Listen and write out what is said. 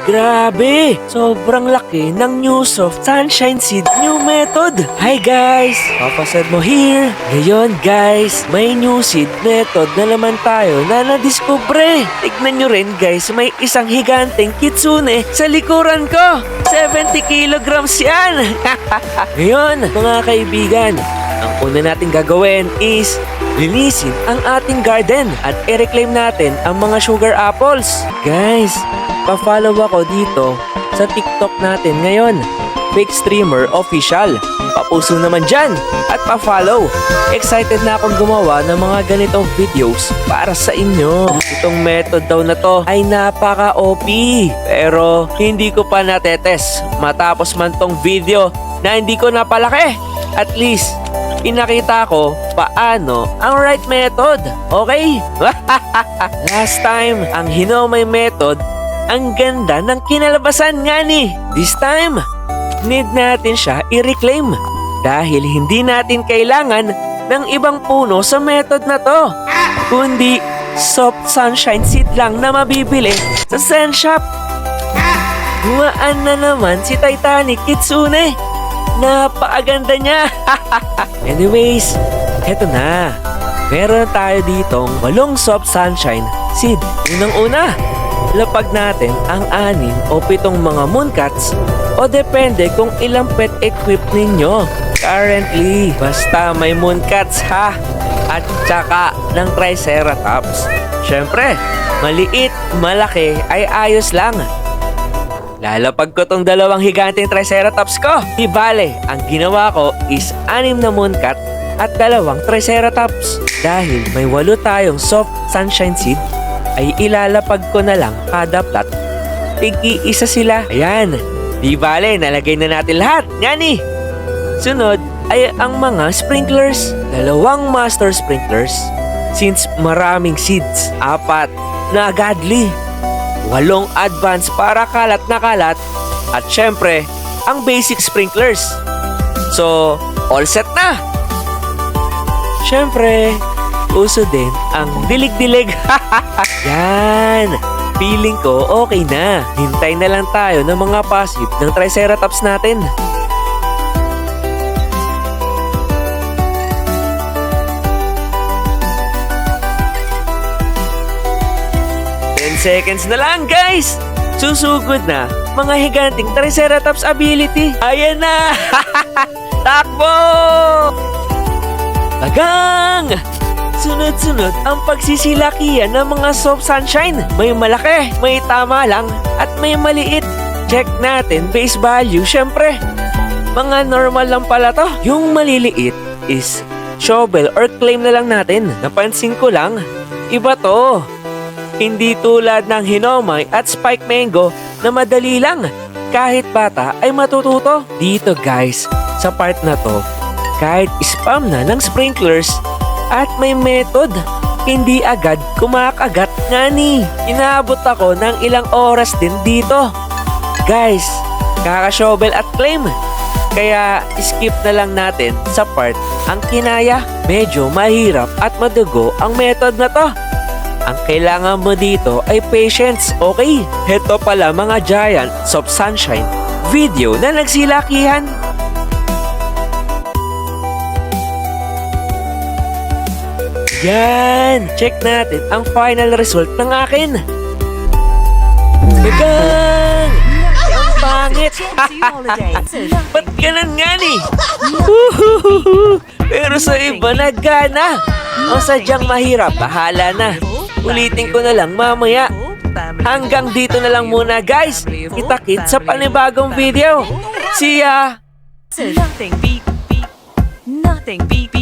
Grabe! Sobrang laki ng new soft sunshine seed new method. Hi guys! Papasad mo here. Ngayon guys, may new seed method na naman tayo na nadiskubre. Tignan nyo rin guys, may isang higanteng kitsune sa likuran ko. 70 kilograms yan! Ngayon, mga kaibigan, ang una natin gagawin is linisin ang ating garden at i-reclaim natin ang mga sugar apples. Guys, pa-follow ako dito sa TikTok natin ngayon. Fake Streamer Official. Papuso naman dyan at pa-follow. Excited na akong gumawa ng mga ganitong videos para sa inyo. Itong method daw na to ay napaka-OP. Pero hindi ko pa natetest matapos man tong video na hindi ko napalaki. At least, pinakita ko paano ang right method. Okay? Last time, ang Hinomay method, ang ganda ng kinalabasan nga ni. This time, need natin siya i-reclaim dahil hindi natin kailangan ng ibang puno sa method na to, kundi soft sunshine seed lang na mabibili sa Zen Shop. Gumaan na naman si Titanic Kitsune. Napakaganda niya. Anyways, eto na. Meron tayo ditong 8 soft sunshine seed. Unang-una, lapag natin ang 6 o 7 mga mooncats o depende kung ilang pet equip ninyo. Currently, basta may mooncats ha. At tsaka ng triceratops. Syempre, maliit, malaki ay ayos lang. Lalapag ko tong 2 higanteng triceratops ko. Di bale, ang ginawa ko is 6 na mooncat at 2 triceratops. Dahil may 8 tayong soft sunshine seed, ay ilalapag ko na lang kada plot. Tig-iisa sila. Ayan. Di bale, nalagay na natin lahat. Ngani! Sunod ay ang mga sprinklers. 2 master sprinklers. Since maraming seeds, 4 na godly. 8 advance para kalat na kalat at syempre, ang basic sprinklers. So, all set na! Syempre, uso din ang dilig-dilig. Yan! Feeling ko okay na. Hintay na lang tayo ng mga passive ng triceratops natin. Seconds na lang guys! Susugod na mga higanting triceratops ability. Ayan na! Takbo! Tagang! Sunod-sunod ang pagsisilakihan ng mga soft sunshine. May malaki, may tama lang, at may maliit. Check natin base value syempre. Mga normal lang pala to. Yung maliliit is shovel or claim na lang natin. Napansin ko lang, iba to. Hindi tulad ng Hinomay at Spike Mango na madali lang. Kahit bata ay matututo. Dito guys, sa part na to, kahit spam na ng sprinklers at may method, hindi agad kumakagat. Ngani, inaabot ako ng ilang oras din dito. Guys, kaka-shovel at claim. Kaya skip na lang natin sa part ang kinaya. Medyo mahirap at madugo ang method na to. Ang kailangan mo dito ay patience, okay? Heto pala mga giant soft sunshine video na nagsilakihan. Yan! Check natin ang final result ng akin. Gagang! Ang pangit! Ba't ganun nga ni? Pero sa iba nagana. O sadyang mahirap, bahala na. Ulitin ko na lang mamaya. Hanggang dito na lang muna guys. Kita-kit sa panibagong video. See ya! Nothing beat